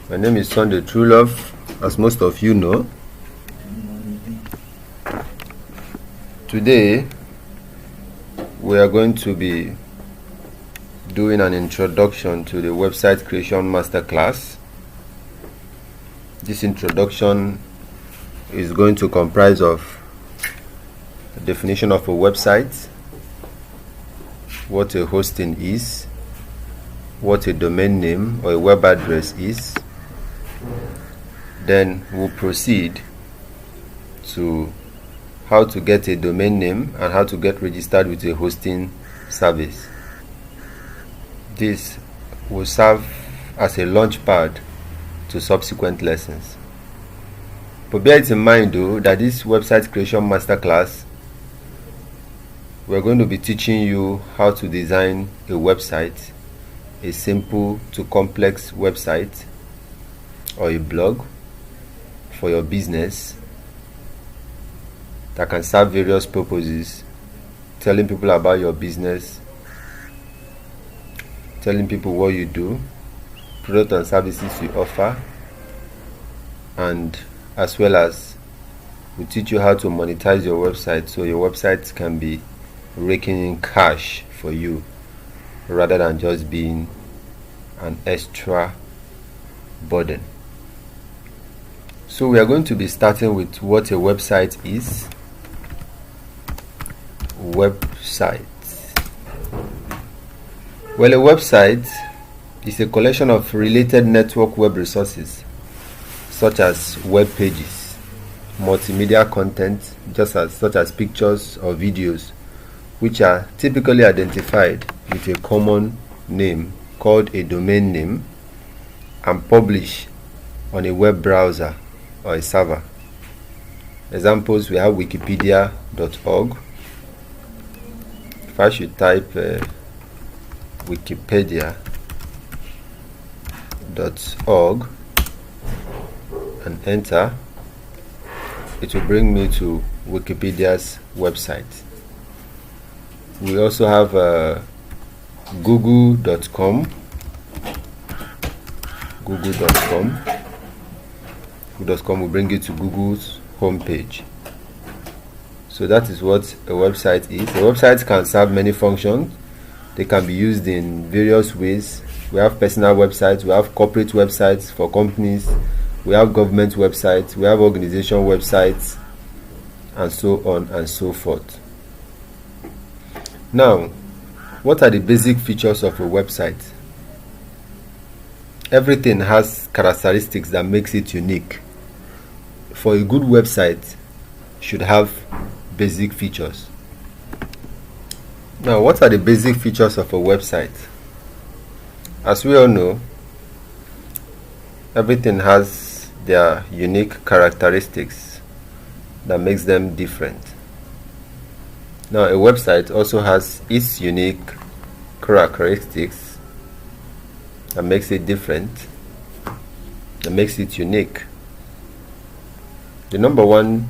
My name is Sunday Truelove, as most of you know. Today we are going to be doing an introduction to the website creation masterclass. This introduction is going to comprise of the definition of a website, what a hosting is, what a domain name or a web address is. Then we'll proceed to how to get a domain name and how to get registered with a hosting service. This will serve as a launch pad to subsequent lessons. But bear it in mind though that this website creation masterclass, we're going to be teaching you how to design a website, a simple to complex website or a blog for your business that can serve various purposes, telling people about your business, telling people what you do, products and services you offer, and as well as we teach you how to monetize your website so your website can be raking in cash for you rather than just being an extra burden. So we are going to be starting with what a website is. Website. Well, a website is a collection of related network web resources such as web pages, multimedia content such as pictures or videos, which are typically identified with a common name called a domain name and published on a web browser or a server. Examples, we have wikipedia.org. If I should type wikipedia.org and enter, it will bring me to Wikipedia's website. We also have google.com. Google.com will bring you to Google's homepage. So that is what a website is. A website can serve many functions. They can be used in various ways. We have personal websites, we have corporate websites for companies, we have government websites, we have organization websites, and so on and so forth. Now, what are the basic features of a website? Everything has characteristics that makes it unique. For a good website, should have basic features. Now, what are the basic features of a website? As we all know, everything has their unique characteristics that makes them different. Now, a website also has its unique characteristics that makes it different, that makes it unique. The number one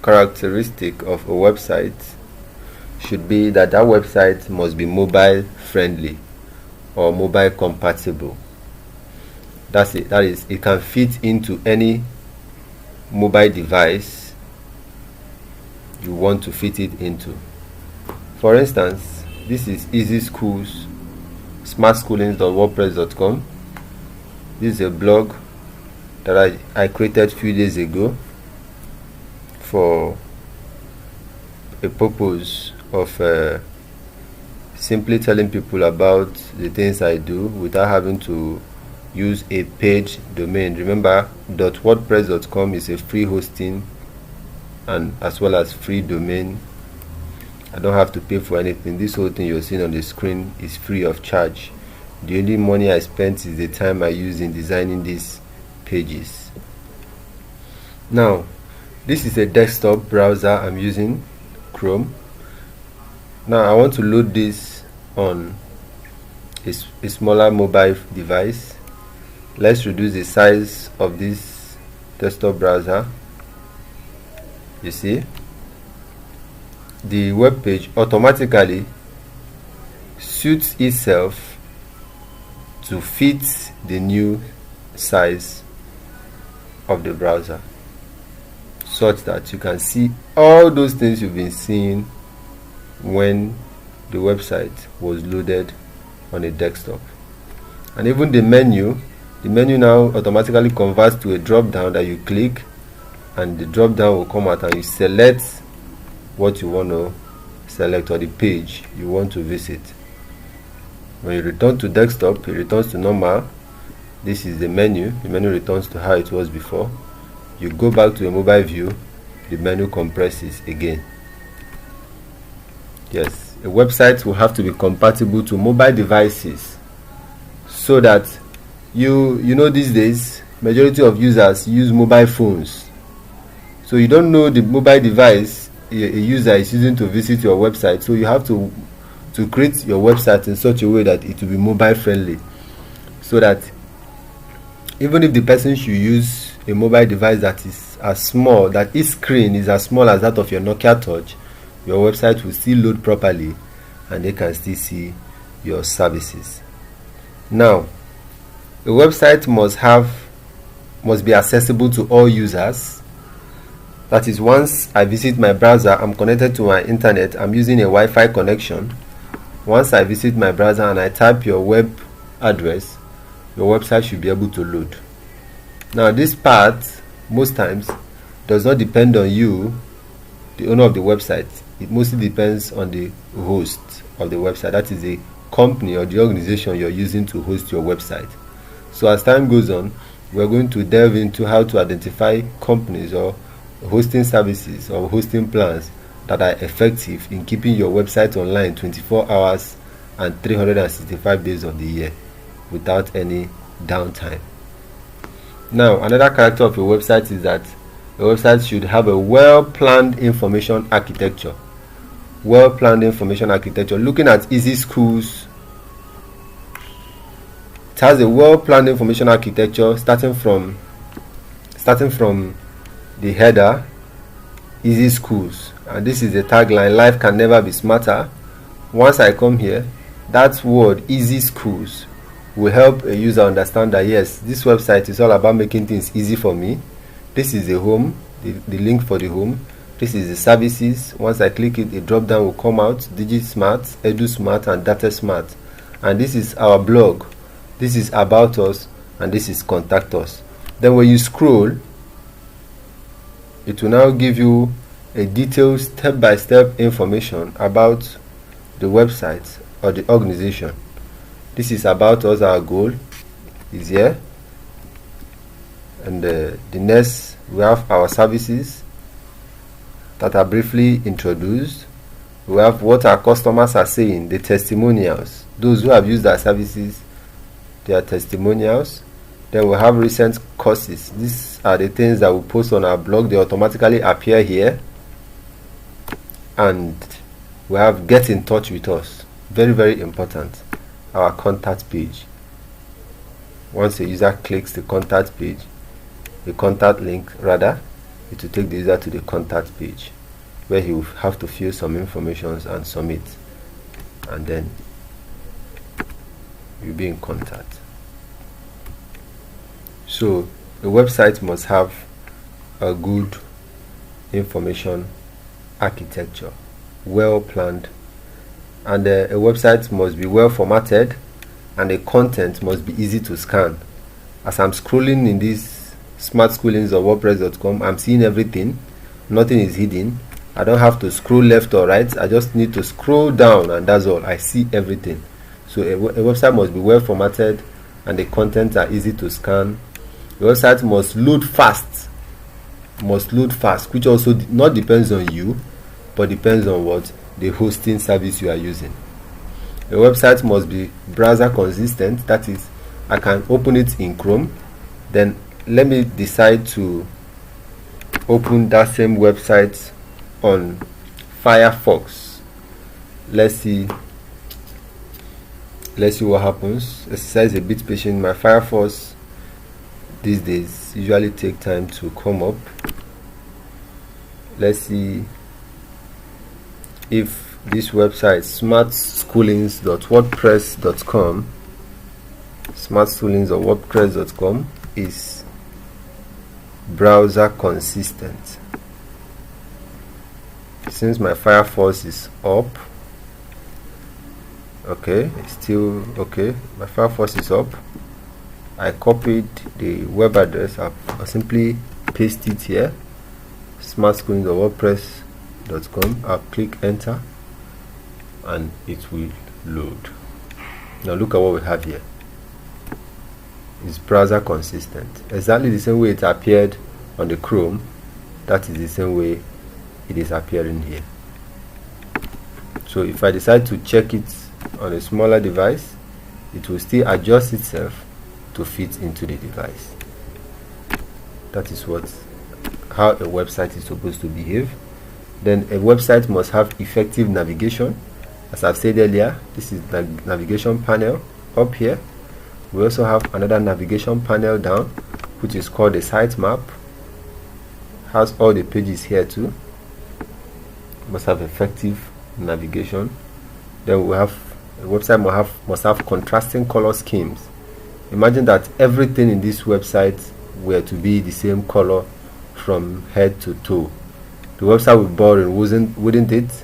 characteristic of a website should be that website must be mobile friendly or mobile compatible. That's it. That is, it can fit into any mobile device you want to fit it into. For instance, this is Easy Schools smartschoolings.wordpress.com. This is a blog that I created a few days ago for a purpose of simply telling people about the things I do without having to use a paid domain. Remember, .wordpress.com is a free hosting and as well as free domain. I don't have to pay for anything. This whole thing you're seeing on the screen is free of charge. The only money I spent is the time I use in designing these pages. Now, this is a desktop browser I'm using, Chrome. Now I want to load this on a smaller mobile device. Let's reduce the size of this desktop browser. You see, the web page automatically suits itself to fit the new size of the browser, such that you can see all those things you've been seeing when the website was loaded on a desktop. And even the menu now automatically converts to a drop down that you click, and the drop down will come out and you select what you want to select or the page you want to visit. When you return to desktop, it returns to normal. This is the menu returns to how it was before. You go back to a mobile view, the menu compresses again. Yes, a website will have to be compatible to mobile devices, so that you know these days majority of users use mobile phones, so you don't know the mobile device a user is using to visit your website. So you have to create your website in such a way that it will be mobile friendly, so that even if the person should use a mobile device that is as small, that its screen is as small as that of your Nokia Touch, your website will still load properly and they can still see your services. Now, a website must be accessible to all users. That is, once I visit my browser, I'm connected to my internet, I'm using a Wi-Fi connection. Once I visit my browser and I type your web address, your website should be able to load. Now, this part most times does not depend on you, the owner of the website. It mostly depends on the host of the website, that is the company or the organization you're using to host your website. So as time goes on, we're going to delve into how to identify companies or hosting services or hosting plans that are effective in keeping your website online 24 hours and 365 days of the year without any downtime. Now, another character of a website is that a website should have a well-planned information architecture. Well-planned information architecture. Looking at Easy Schools, it has a well-planned information architecture starting from the header, Easy Schools, and this is the tagline: life can never be smarter. Once I come here, that word Easy Schools will help a user understand that yes, this website is all about making things easy for me. This is the home, the link for the home. This is the services. Once I click it, a drop down will come out: DigiSmart, EduSmart, and DataSmart. And this is our blog. This is about us, and this is contact us. Then when you scroll, it will now give you a detailed step-by-step information about the website or the organization. This is about us. Our goal is here, and the next we have our services that are briefly introduced. We have what our customers are saying, the testimonials, those who have used our services, their testimonials. Then we have recent courses. These are the things that we post on our blog. They automatically appear here. And we have get in touch with us, very, very important, our contact page. Once a user clicks the contact page, the contact link rather, it will take the user to the contact page, where he will have to fill some information and submit, and then you'll be in contact. So a website must have a good information architecture, well planned, and a website must be well formatted, and the content must be easy to scan. As I'm scrolling in this Smart Schoolings of WordPress.com, I'm seeing everything. Nothing is hidden. I don't have to scroll left or right. I just need to scroll down, and that's all. I see everything. So a website must be well formatted, and the content are easy to scan. The website must load fast, which also not depends on you, but depends on what the hosting service you are using. The website must be browser consistent. That is, I can open it in Chrome, then let me decide to open that same website on Firefox. Let's see what happens. Exercise a bit patient. My Firefox these days usually take time to come up. Let's see if this website, smartschoolings.wordpress.com, smartschoolings.wordpress.com, is browser consistent. Since my Firefox is up, okay, it's still okay, my Firefox is up, I copied the web address. I'll simply paste it here, smartscreens.wordpress.com. I'll click enter and it will load. Now look at what we have here. It's browser consistent, exactly the same way it appeared on the Chrome. That is the same way it is appearing here. So if I decide to check it on a smaller device, it will still adjust itself to fit into the device. That is how a website is supposed to behave. Then a website must have effective navigation. As I've said earlier, this is the navigation panel up here. We also have another navigation panel down, which is called the sitemap. Has all the pages here too. Must have effective navigation. Then we have a website must have contrasting color schemes. Imagine that everything in this website were to be the same color from head to toe. The website would be boring, wouldn't it?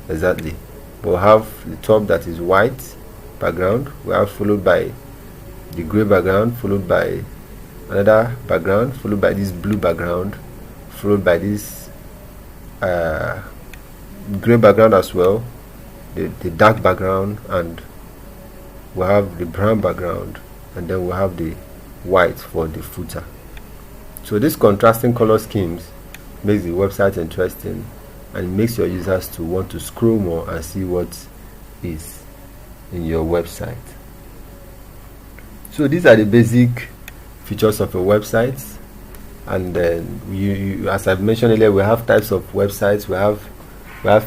Exactly. We'll have the top that is white background. We have followed by the gray background, followed by another background, followed by this blue background, followed by this gray background as well, the dark background, and we have the brown background, and then we have the white for the footer. So these contrasting color schemes makes the website interesting and makes your users to want to scroll more and see what is in your website. So these are the basic features of a website. And then as I've mentioned earlier, we have types of websites. We have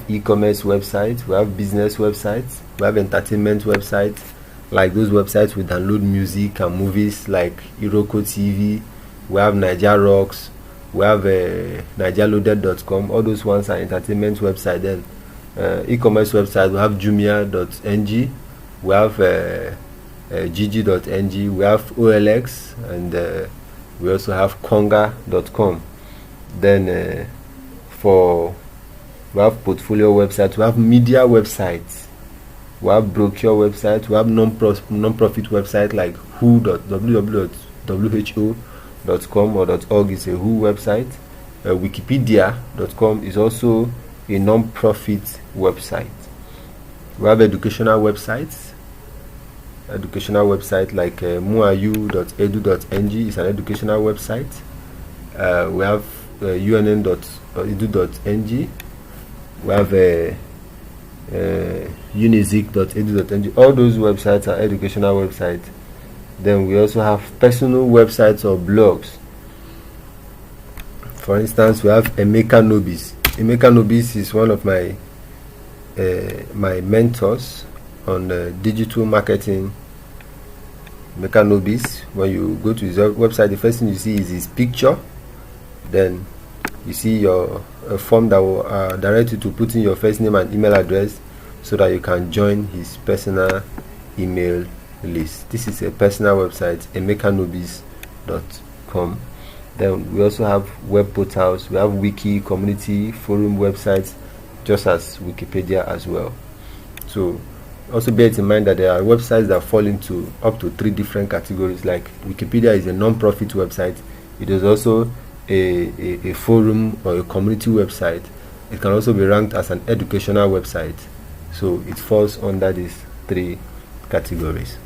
e-commerce websites, we have business websites, we have entertainment websites, like those websites we download music and movies like Iroko TV. We have Niger Rocks, we have NigerLoaded.com. All those ones are entertainment websites. Then e-commerce websites, we have Jumia.ng, we have Gigi.ng, we have OLX, and we also have Konga.com. Then we have portfolio websites, we have media websites, we have brochure websites, we have non-profit websites like who.www.who.com or .org is a Who website. Wikipedia.com is also a non-profit website. We have educational websites. Educational website like muayu.edu.ng is an educational website. We have unn.edu.ng. We have unizik.edu.ng. All those websites are educational websites. Then we also have personal websites or blogs. For instance, we have Emeka Nobis. Emeka Nobis is one of my mentors on digital marketing. Emeka Nobis, when you go to his website, the first thing you see is his picture. Then you see a form that will direct you to put in your first name and email address so that you can join his personal email list. This is a personal website, emekanobis.com. Then we also have web portals. We have wiki, community, forum websites, just as Wikipedia as well. So also bear in mind that there are websites that fall into up to 3 different categories. Like Wikipedia is a non-profit website. It is also a forum or a community website. It can also be ranked as an educational website. So it falls under these 3 categories.